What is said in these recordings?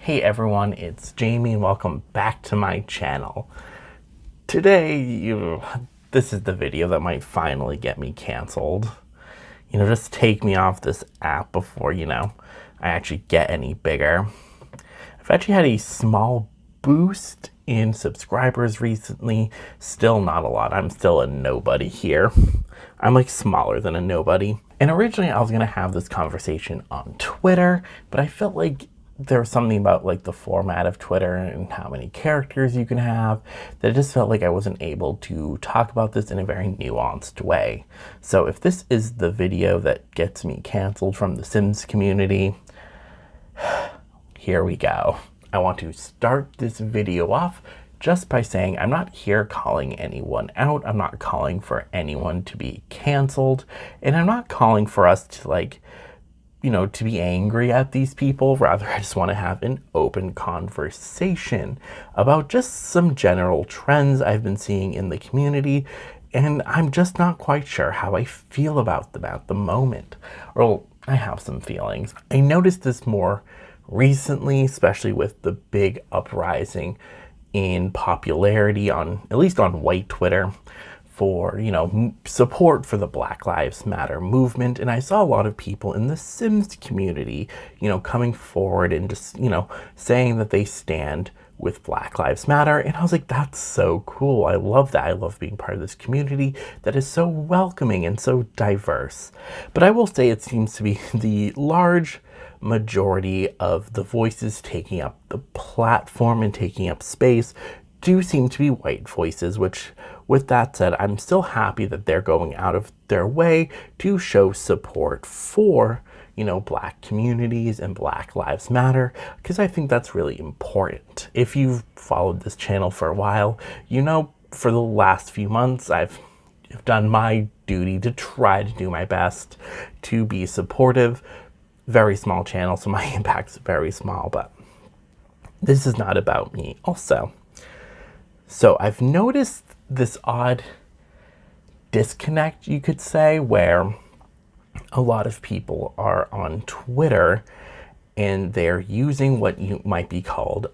Hey everyone, it's Jamie and welcome back to my channel. Today, this is the video that might finally get me canceled. Just take me off this app before, I actually get any bigger. I've actually had a small boost in subscribers recently. Still not a lot. I'm still a nobody here. I'm like smaller than a nobody. And originally I was going to have this conversation on Twitter, but I felt like there was something about like the format of Twitter and how many characters you can have that it just felt like I wasn't able to talk about this in a very nuanced way. So if this is the video that gets me canceled from the Sims community, here we go. I want to start this video off just by saying I'm not here calling anyone out. I'm not calling for anyone to be canceled, and I'm not calling for us to to be angry at these people. Rather, I just want to have an open conversation about just some general trends I've been seeing in the community, and I'm just not quite sure how I feel about them at the moment. Well, I have some feelings. I noticed this more recently, especially with the big uprising in popularity on, at least on white Twitter, for, support for the Black Lives Matter movement. And I saw a lot of people in the Sims community, coming forward and just, saying that they stand with Black Lives Matter. And I was like, that's so cool. I love that. I love being part of this community that is so welcoming and so diverse. But I will say it seems to be the large majority of the voices taking up the platform and taking up space do seem to be white voices, which, with that said, I'm still happy that they're going out of their way to show support for, Black communities and Black Lives Matter, because I think that's really important. If you've followed this channel for a while, for the last few months, I've done my duty to try to do my best to be supportive. Very small channel, so my impact's very small, but this is not about me also. So I've noticed this odd disconnect, you could say, where a lot of people are on Twitter and they're using what you might be called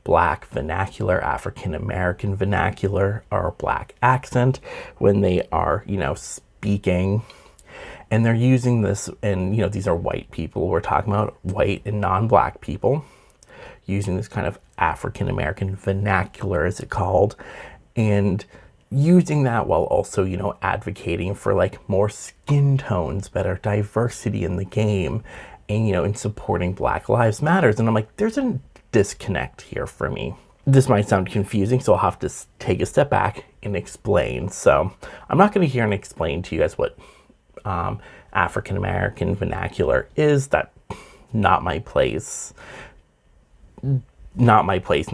Black vernacular, African American vernacular, or Black accent when they are, speaking. And they're using this, and these are white people. We're talking about white and non-Black people using this kind of African American vernacular, as it's called, and using that while also, advocating for like more skin tones, better diversity in the game, and, in supporting Black Lives Matters. And I'm like, there's a disconnect here for me. This might sound confusing, so I'll have to take a step back and explain. So I'm not going to hear and explain to you guys what African American vernacular is. That not my place in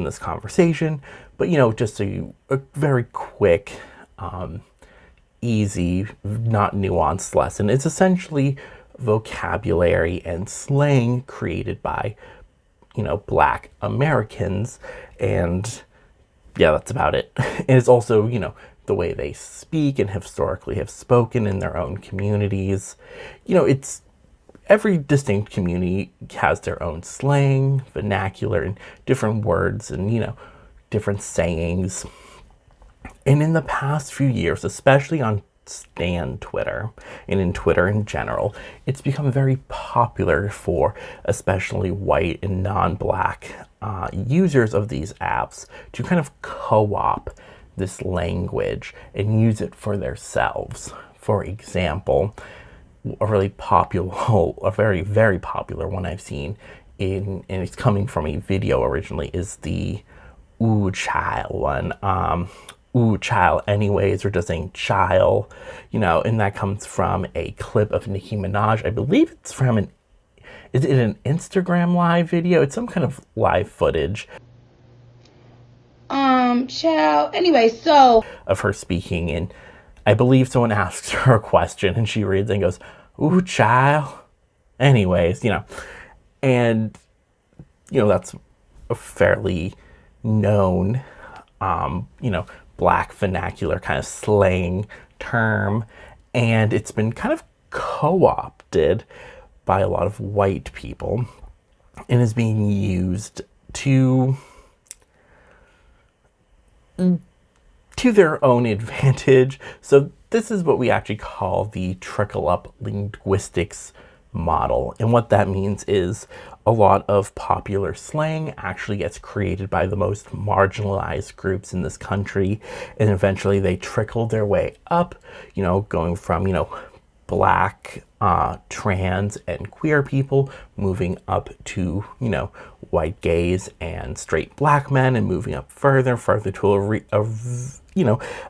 this conversation, but just a very quick, easy, not nuanced lesson. It's essentially vocabulary and slang created by Black Americans, and yeah, that's about it. And it's also the way they speak and historically have spoken in their own communities. It's every distinct community has their own slang, vernacular, and different words and, different sayings. And in the past few years, especially on Stan Twitter and in Twitter in general, it's become very popular for especially white and non-Black users of these apps to kind of co-op this language and use it for themselves. For example, a very, very popular one I've seen and it's coming from a video originally, is the "ooh child" one. "Ooh child anyways," or just saying "child," and that comes from a clip of Nicki Minaj. I believe it's from is it an Instagram live video? It's some kind of live footage. Child. Anyway, so of her speaking, and I believe someone asks her a question and she reads and goes, "Ooh, child." Anyways, and that's a fairly known, Black vernacular kind of slang term, and it's been kind of co-opted by a lot of white people. and is being used to their own advantage. So this is what we actually call the trickle up linguistics model. And what that means is a lot of popular slang actually gets created by the most marginalized groups in this country. And eventually they trickle their way up, going from, Black, trans, and queer people, moving up to, white gays and straight Black men, and moving up further to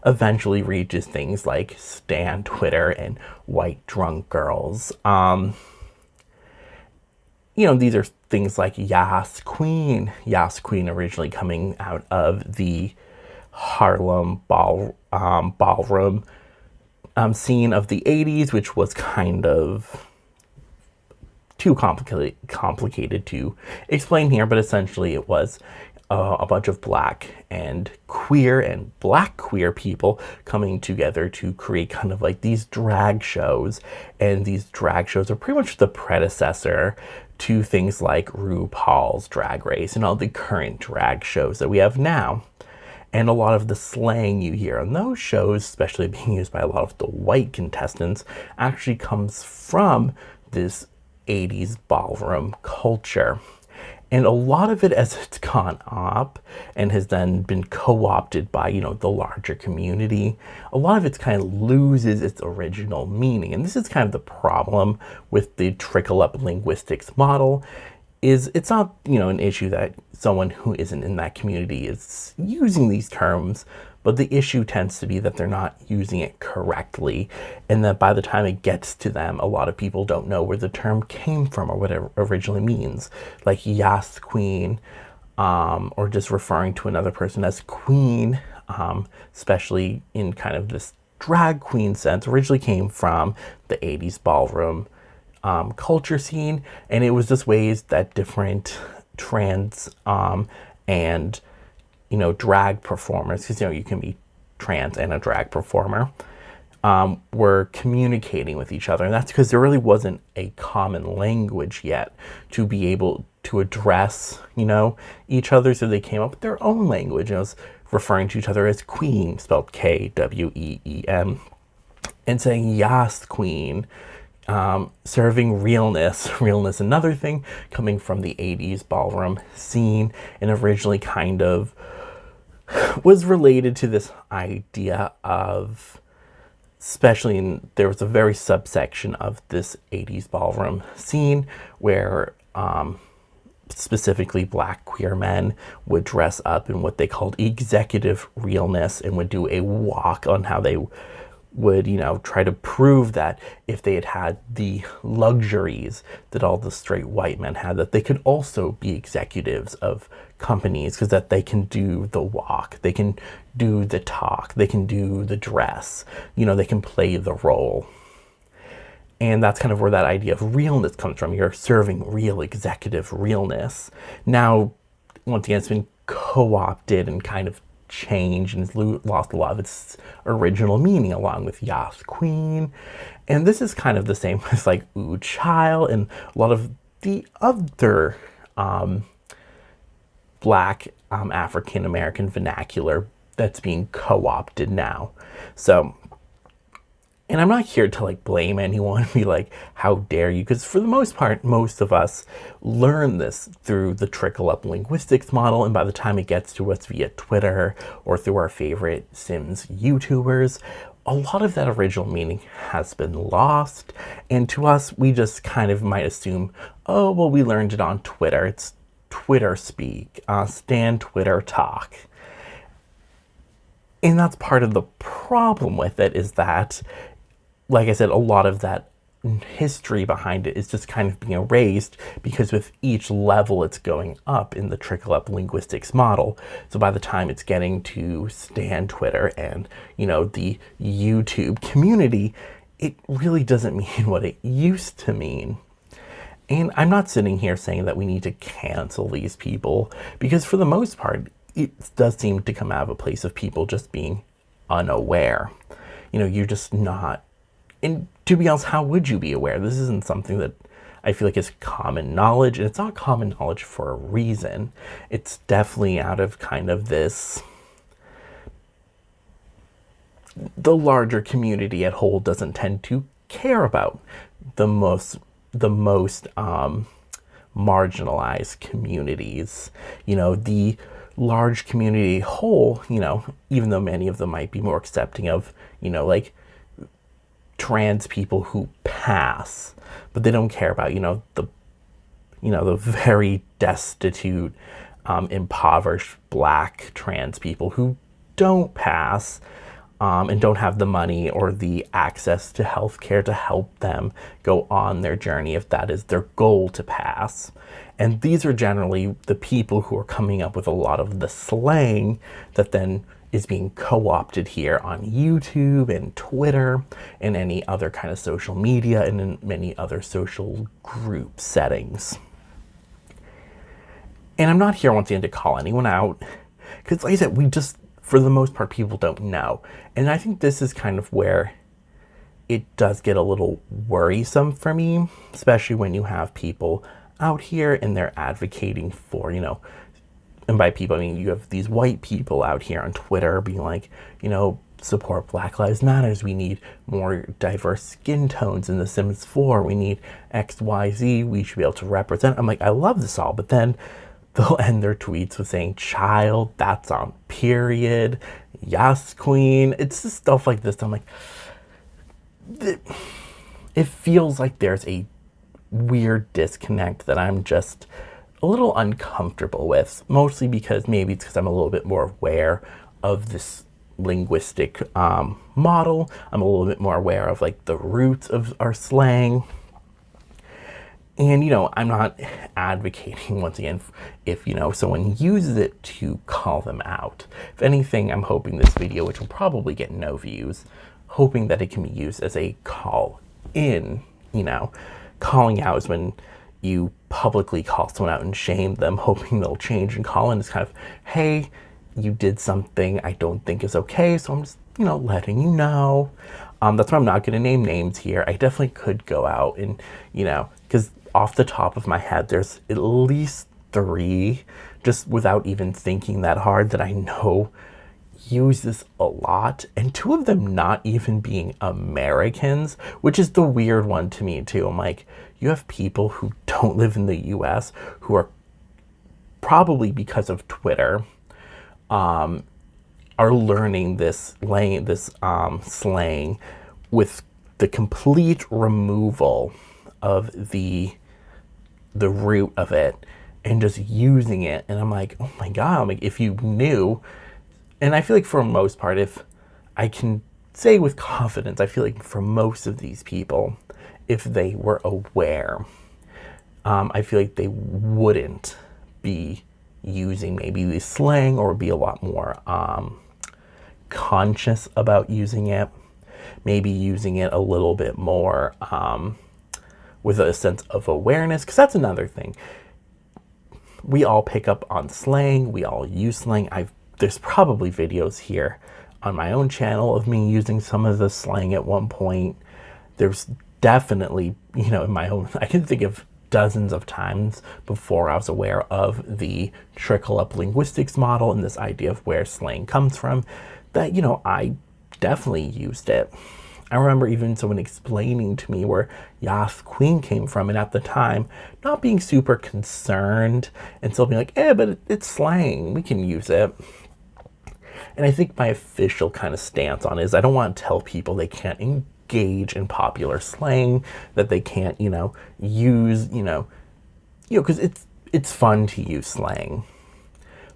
eventually reaches things like Stan Twitter and white drunk girls. These are things like Yas Queen. Yas Queen originally coming out of the Harlem ballroom scene of the 80s, which was kind of too complicated to explain here, but essentially it was a bunch of Black and queer and Black queer people coming together to create kind of like these drag shows. And these drag shows are pretty much the predecessor to things like RuPaul's Drag Race and all the current drag shows that we have now. And a lot of the slang you hear on those shows, especially being used by a lot of the white contestants, actually comes from this 80s ballroom culture. And a lot of it, as it's gone up and has then been co-opted by, the larger community, a lot of it kind of loses its original meaning. And this is kind of the problem with the trickle-up linguistics model, is it's not, an issue that someone who isn't in that community is using these terms, but the issue tends to be that they're not using it correctly, and that by the time it gets to them, a lot of people don't know where the term came from or what it originally means. Like Yas Queen, or just referring to another person as queen, especially in kind of this drag queen sense, originally came from the 80s ballroom culture scene. And it was just ways that different trans and drag performers, because you can be trans and a drag performer, were communicating with each other. And that's because there really wasn't a common language yet to be able to address each other. So they came up with their own language, and it was referring to each other as queen, spelled Kweem, and saying Yas Queen, serving realness, another thing coming from the 80s ballroom scene, and originally kind of was related to this idea of, there was a very subsection of this 80s ballroom scene where specifically Black queer men would dress up in what they called executive realness and would do a walk on how they would, try to prove that if they had the luxuries that all the straight white men had, that they could also be executives of companies, because that they can do the walk, they can do the talk, they can do the dress, they can play the role. And that's kind of where that idea of realness comes from. You're serving real executive realness. Now, once again, it's been co-opted and kind of changed and lost a lot of its original meaning, along with Yas Queen. And this is kind of the same with like Ooh Child and a lot of the other Black African American vernacular that's being co-opted now. So, and I'm not here to like blame anyone and be like, how dare you? Because for the most part, most of us learn this through the trickle up linguistics model. And by the time it gets to us via Twitter or through our favorite Sims YouTubers, a lot of that original meaning has been lost. And to us, we just kind of might assume, oh, well, we learned it on Twitter. It's Twitter speak, Stan Twitter talk. And that's part of the problem with it, is that, like I said, a lot of that history behind it is just kind of being erased, because with each level it's going up in the trickle up linguistics model. So by the time it's getting to Stan Twitter and, the YouTube community, it really doesn't mean what it used to mean. And I'm not sitting here saying that we need to cancel these people, because for the most part, it does seem to come out of a place of people just being unaware. You're just not. And to be honest, how would you be aware? This isn't something that I feel like it's common knowledge, and it's not common knowledge for a reason. It's definitely out of kind of this, the larger community at whole doesn't tend to care about the most marginalized communities. The large community whole, even though many of them might be more accepting of, like trans people who pass, but they don't care about, the very destitute, impoverished Black trans people who don't pass, and don't have the money or the access to healthcare to help them go on their journey if that is their goal to pass. And these are generally the people who are coming up with a lot of the slang that then is being co-opted here on YouTube and Twitter and any other kind of social media and in many other social group settings. And I'm not here once again to call anyone out, because like I said, we just, for the most part, people don't know. And I think this is kind of where it does get a little worrisome for me, especially when you have people out here and they're advocating for, and by people, I mean, you have these white people out here on Twitter being like, support Black Lives Matters. We need more diverse skin tones in The Sims 4. We need X, Y, Z. We should be able to represent. I'm like, I love this all. But then they'll end their tweets with saying, child, that's on period. Yes, queen. It's just stuff like this. I'm like, it feels like there's a weird disconnect that I'm just a little uncomfortable with, mostly because maybe it's because I'm a little bit more aware of this linguistic model. I'm a little bit more aware of like the roots of our slang. And, I'm not advocating, once again, if, someone uses it to call them out. If anything, I'm hoping this video, which will probably get no views, hoping that it can be used as a call in. Calling out is when you publicly call someone out and shame them, hoping they'll change. And call in is kind of, hey, you did something I don't think is okay, so I'm just, letting you know. That's why I'm not going to name names here. I definitely could go out and, because off the top of my head, there's at least 3, just without even thinking that hard, that I know use this a lot, and 2 of them not even being Americans, which is the weird one to me too. I'm like, you have people who don't live in the US who are probably, because of Twitter, are learning this slang with the complete removal of the root of it and just using it. And I'm like, oh my God, I'm like, if you knew. And I feel like for the most part, if I can say with confidence, I feel like for most of these people, if they were aware, I feel like they wouldn't be using maybe the slang, or be a lot more conscious about using it, maybe using it a little bit more with a sense of awareness, because that's another thing. We all pick up on slang, we all use slang. There's probably videos here on my own channel of me using some of the slang at one point. There's definitely, in my own, I can think of dozens of times before I was aware of the trickle up linguistics model and this idea of where slang comes from, that, I definitely used it. I remember even someone explaining to me where Yas Queen came from, and at the time, not being super concerned and still being like, but it's slang, we can use it. And I think my official kind of stance on it is I don't want to tell people they can't engage in popular slang, that they can't, use, because it's fun to use slang.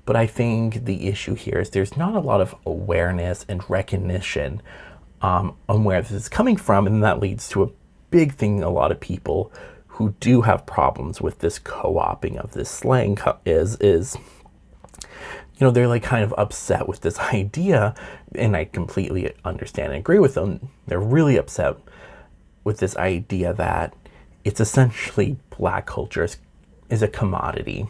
But I think the issue here is there's not a lot of awareness and recognition on where this is coming from, and that leads to a big thing. A lot of people who do have problems with this co-opting of this slang is they're like kind of upset with this idea, and I completely understand and agree with them. They're really upset with this idea that it's essentially Black culture is a commodity.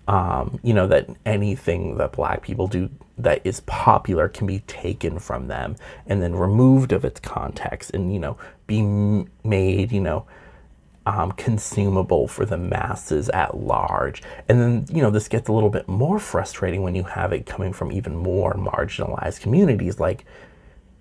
That anything that Black people do that is popular can be taken from them and then removed of its context and, be made, consumable for the masses at large. And then, you know, this gets a little bit more frustrating when you have it coming from even more marginalized communities like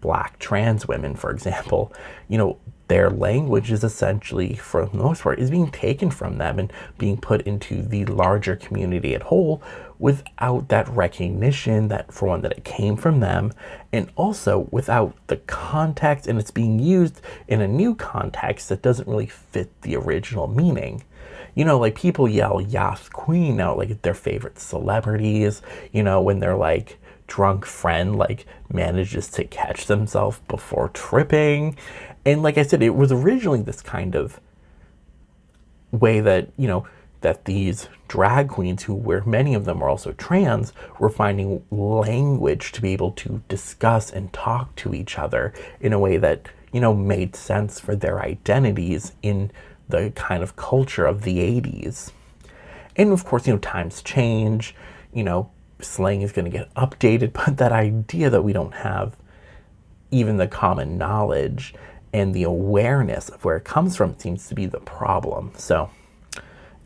Black trans women, for example. You know, their language is essentially, for the most part, is being taken from them and being put into the larger community at whole without that recognition that, for one, that it came from them, and also without the context, and it's being used in a new context that doesn't really fit the original meaning. You know, like people yell Yas Queen out like their favorite celebrities, you know, when they're like drunk friend like manages to catch themselves before tripping. And like I said, it was originally this kind of way that, you know, that these drag queens, who where many of them are also trans, were finding language to be able to discuss and talk to each other in a way that, you know, made sense for their identities in the kind of culture of the 80s. And of course, you know, times change, you know, slang is going to get updated, but that idea that we don't have even the common knowledge and the awareness of where it comes from seems to be the problem. So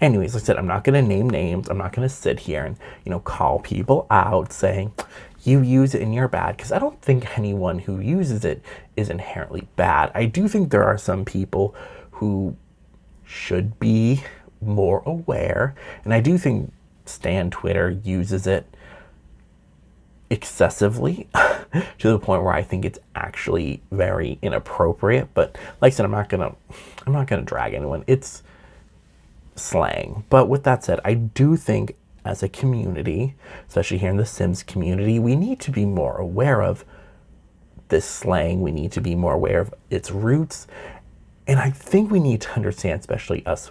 anyways, like I said, I'm not going to name names. I'm not going to sit here and, you know, call people out saying you use it and you're bad, because I don't think anyone who uses it is inherently bad. I do think there are some people who should be more aware, and I do think Stan Twitter uses it excessively to the point where I think it's actually very inappropriate. But like I said, I'm not gonna drag anyone. It's slang. But with that said, I do think as a community, especially here in the Sims community, we need to be more aware of this slang. We need to be more aware of its roots. And I think we need to understand, especially us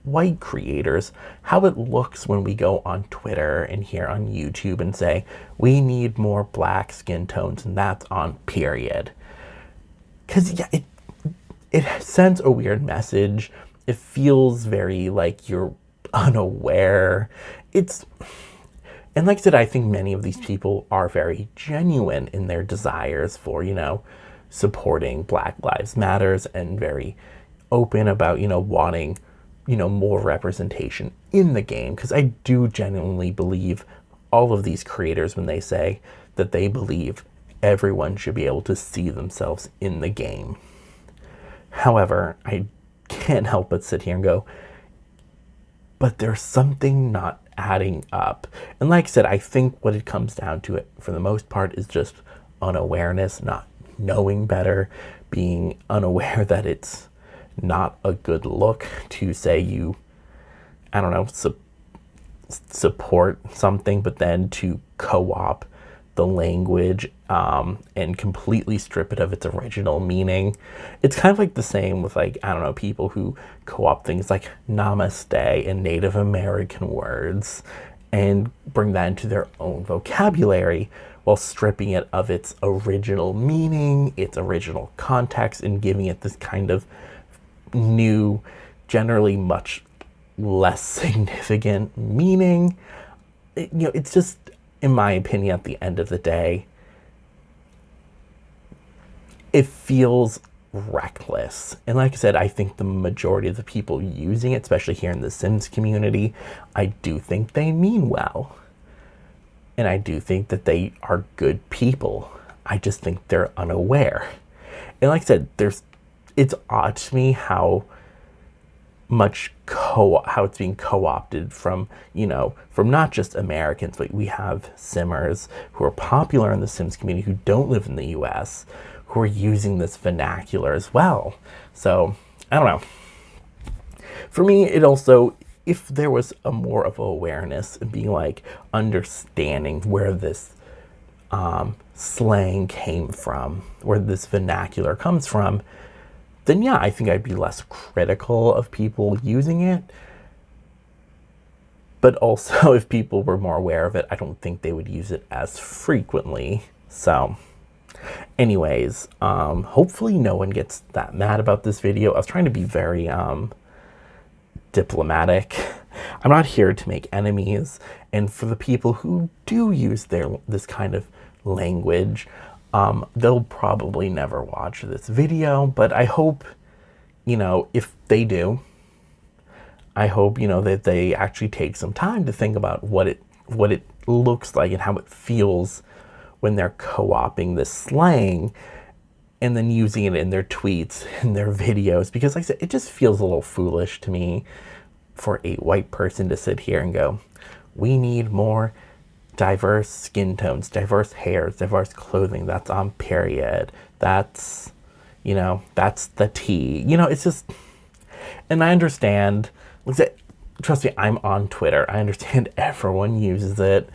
white creators, how it looks when we go on Twitter and here on YouTube and say we need more black skin tones, and that's on period. Because yeah, it sends a weird message. It feels very like you're unaware. And like I said, I think many of these people are very genuine in their desires for, you know, supporting Black Lives Matters, and very open about, you know, wanting, you know, more representation in the game. Because I do genuinely believe all of these creators when they say that they believe everyone should be able to see themselves in the game. However, I can't help but sit here and go, but there's something not adding up. And like I said, I think what it comes down to, it for the most part, is just unawareness, not knowing better, being unaware that it's not a good look to say you, I don't know, support something, but then to co-opt the language and completely strip it of its original meaning. It's kind of like the same with, like, I don't know, people who co-opt things like namaste and Native American words and bring that into their own vocabulary while stripping it of its original meaning, its original context, and giving it this kind of new, generally much less significant meaning. You know, it's just, in my opinion, at the end of the day, it feels reckless. And like I said, I think the majority of the people using it, especially here in the Sims community, I do think they mean well. And I do think that they are good people. I just think they're unaware. And like I said, it's odd to me how much how it's being co-opted from, you know, from not just Americans, but we have Simmers who are popular in the Sims community who don't live in the US, who are using this vernacular as well. So I don't know. For me, it also, if there was a more of awareness and being like understanding where this slang came from, where this vernacular comes from, then yeah, I think I'd be less critical of people using it. But also, if people were more aware of it, I don't think they would use it as frequently. So anyways, hopefully no one gets that mad about this video. I was trying to be very diplomatic. I'm not here to make enemies. And for the people who do use this kind of language, they'll probably never watch this video, but I hope, you know, if they do, I hope, that they actually take some time to think about what it looks like and how it feels when they're co-opting this slang and then using it in their tweets and their videos. Because like I said, it just feels a little foolish to me for a white person to sit here and go, we need more diverse skin tones, diverse hairs, diverse clothing. That's on period. That's, that's the tea. It's just, and I understand, trust me, I'm on Twitter. I understand everyone uses it.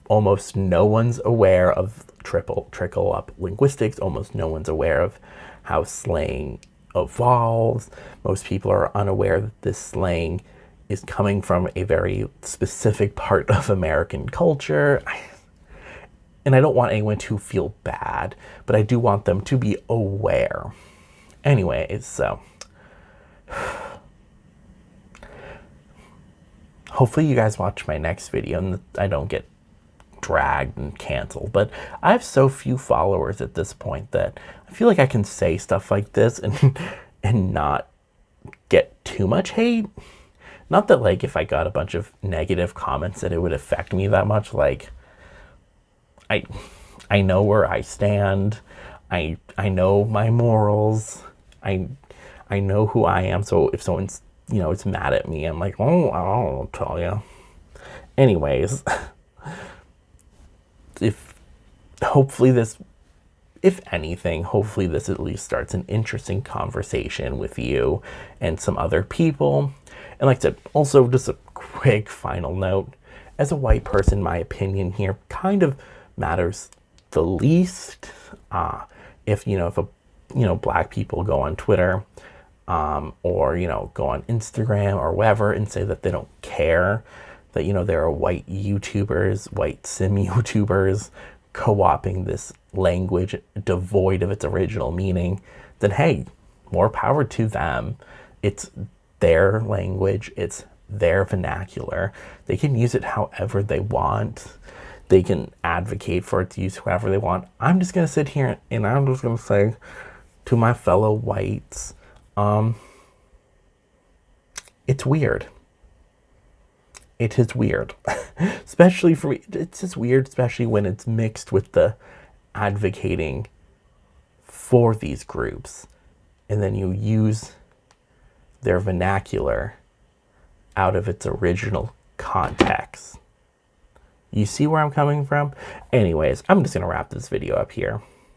Almost no one's aware of trickle up linguistics. Almost no one's aware of how slang evolves. Most people are unaware that this slang is coming from a very specific part of American culture. And I don't want anyone to feel bad, but I do want them to be aware. Anyways, so hopefully you guys watch my next video and I don't get dragged and canceled. But I have so few followers at this point that I feel like I can say stuff like this and not get too much hate. Not that like if I got a bunch of negative comments that it would affect me that much. Like I know where I stand. I know my morals. I know who I am. So if someone's it's mad at me, I'm like, oh, I'll tell you. Anyways, if anything, hopefully this at least starts an interesting conversation with you and some other people. And like I said, also just a quick final note, as a white person, my opinion here kind of matters the least. If black people go on Twitter, or go on Instagram or wherever and say that they don't care, that there are white YouTubers, white sim YouTubers co-opting this language devoid of its original meaning, then hey, more power to them. It's their language, it's their vernacular. They can use it however they want. They can advocate for its use however they want. I'm just gonna sit here and I'm just gonna say to my fellow whites, it's weird. It is weird. Especially for me, it's just weird, especially when it's mixed with the advocating for these groups. And then you use their vernacular out of its original context. You see where I'm coming from? Anyways, I'm just gonna wrap this video up here.